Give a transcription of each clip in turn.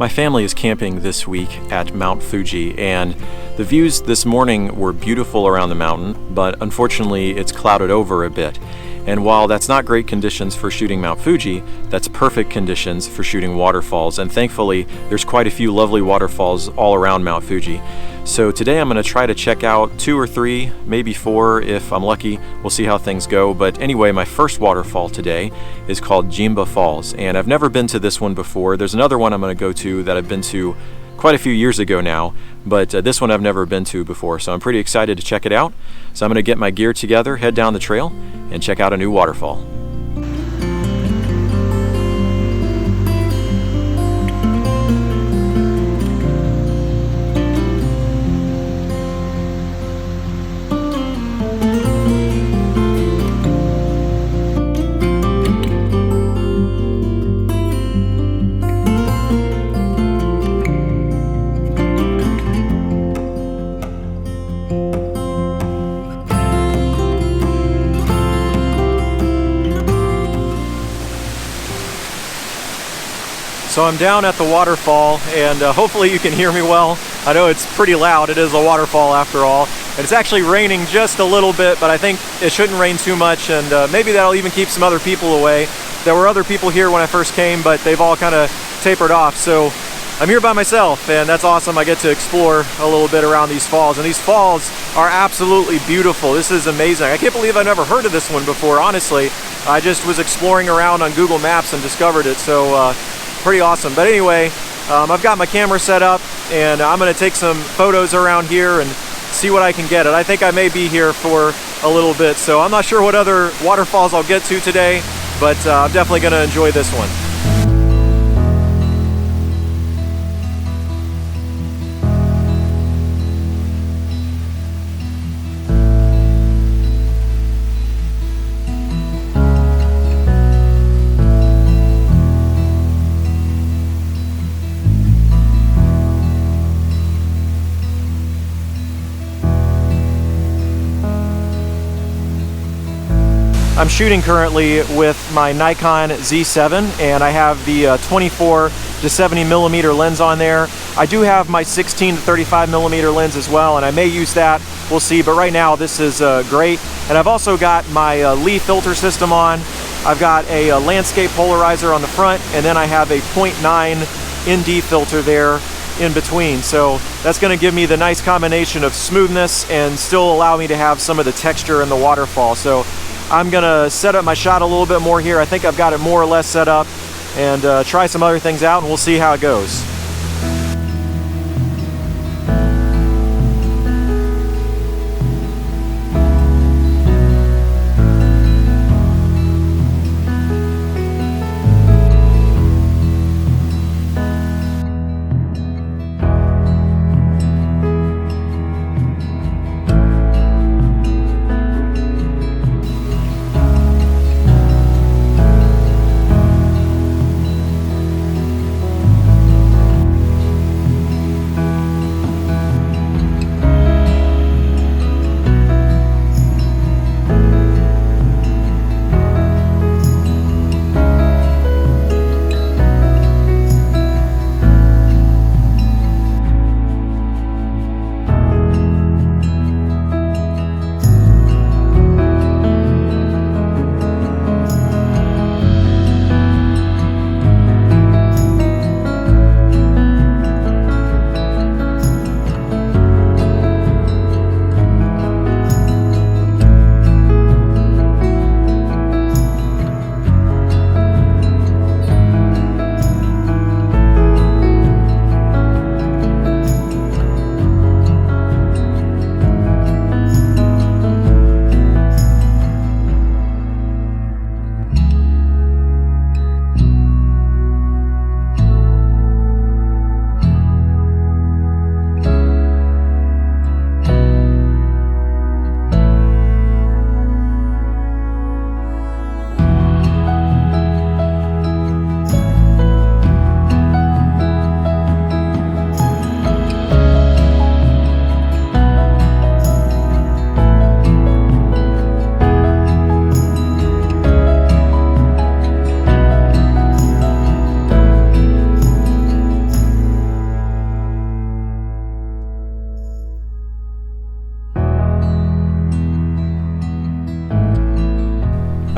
My family is camping this week at Mount Fuji, and the views this morning were beautiful around the mountain, but unfortunately it's clouded over a bit. And while that's not great conditions for shooting Mount Fuji, that's perfect conditions for shooting waterfalls, and thankfully there's quite a few lovely waterfalls all around Mount Fuji. So today I'm going to try to check out 2 or 3, maybe 4 if I'm lucky. We'll see how things go. But anyway, my first waterfall today is called Jimba Falls, and I've never been to this one before. There's another one I'm going to go to that I've been to quite a few years ago now, but this one I've never been to before, so I'm pretty excited to check it out. So I'm going to get my gear together, head down the trail, and check out a new waterfall. So I'm down at the waterfall, and hopefully you can hear me well. I know it's pretty loud. It is a waterfall after all. And it's actually raining just a little bit, but I think it shouldn't rain too much, and maybe that'll even keep some other people away. There were other people here when I first came, but they've all kind of tapered off. So I'm here by myself, and that's awesome. I get to explore a little bit around these falls, and these falls are absolutely beautiful. This is amazing. I can't believe I've never heard of this one before, honestly. I just was exploring around on Google Maps and discovered it, so pretty awesome. But anyway, I've got my camera set up, and I'm going to take some photos around here and see what I can get. And I think I may be here for a little bit, so I'm not sure what other waterfalls I'll get to today, but I'm definitely going to enjoy this one. I'm shooting currently with my Nikon Z7, and I have the 24 to 70 millimeter lens on there. I do have my 16 to 35 millimeter lens as well, and I may use that. We'll see, but right now this is great. And I've also got my Lee filter system on. I've got a landscape polarizer on the front, and then I have a 0.9 ND filter there in between. So that's going to give me the nice combination of smoothness and still allow me to have some of the texture in the waterfall. So I'm gonna set up my shot a little bit more here. I think I've got it more or less set up, and try some other things out, and we'll see how it goes.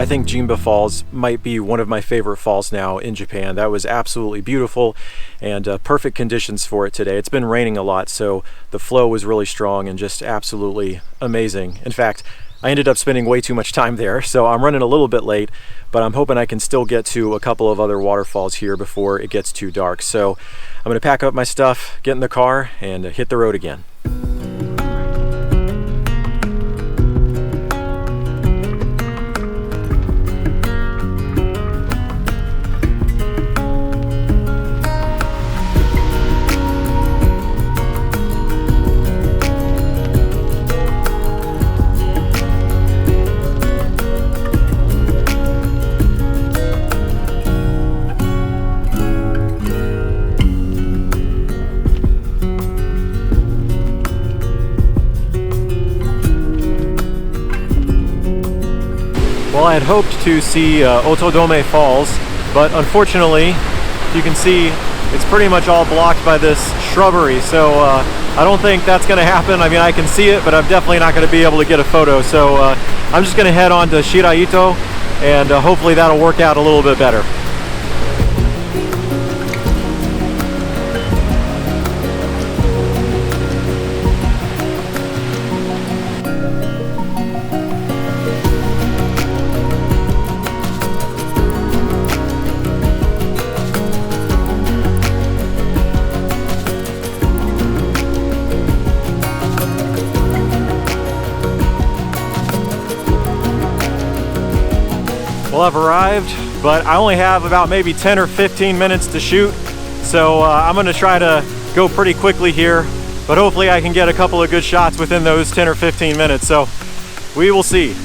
think Jimba Falls might be one of my favorite falls now in Japan. That was absolutely beautiful and perfect conditions for it today. It's been raining a lot, so the flow was really strong and just absolutely amazing. In fact, I ended up spending way too much time there, so I'm running a little bit late, but I'm hoping I can still get to a couple of other waterfalls here before it gets too dark. So I'm gonna pack up my stuff, get in the car, and hit the road again. Well, I had hoped to see Otodome Falls, but unfortunately, you can see it's pretty much all blocked by this shrubbery, so I don't think that's going to happen. I mean, I can see it, but I'm definitely not going to be able to get a photo, so I'm just going to head on to Shiraito, and hopefully that'll work out a little bit better. Well, I've arrived, but I only have about maybe 10 or 15 minutes to shoot, so I'm going to try to go pretty quickly here, but hopefully I can get a couple of good shots within those 10 or 15 minutes, so we will see.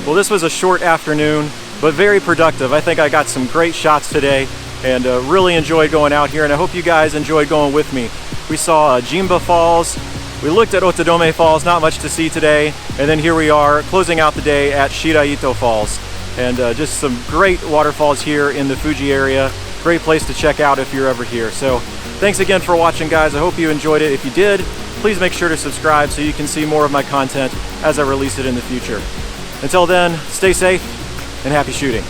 Well, this was a short afternoon, but very productive. I think I got some great shots today and really enjoyed going out here, and I hope you guys enjoyed going with me. We saw Jimba Falls, we looked at Otodome Falls, not much to see today, and then here we are closing out the day at Shiraito Falls. And just some great waterfalls here in the Fuji area. Great place to check out if you're ever here. So thanks again for watching, guys. I hope you enjoyed it. If you did, please make sure to subscribe so you can see more of my content as I release it in the future. Until then, stay safe and happy shooting.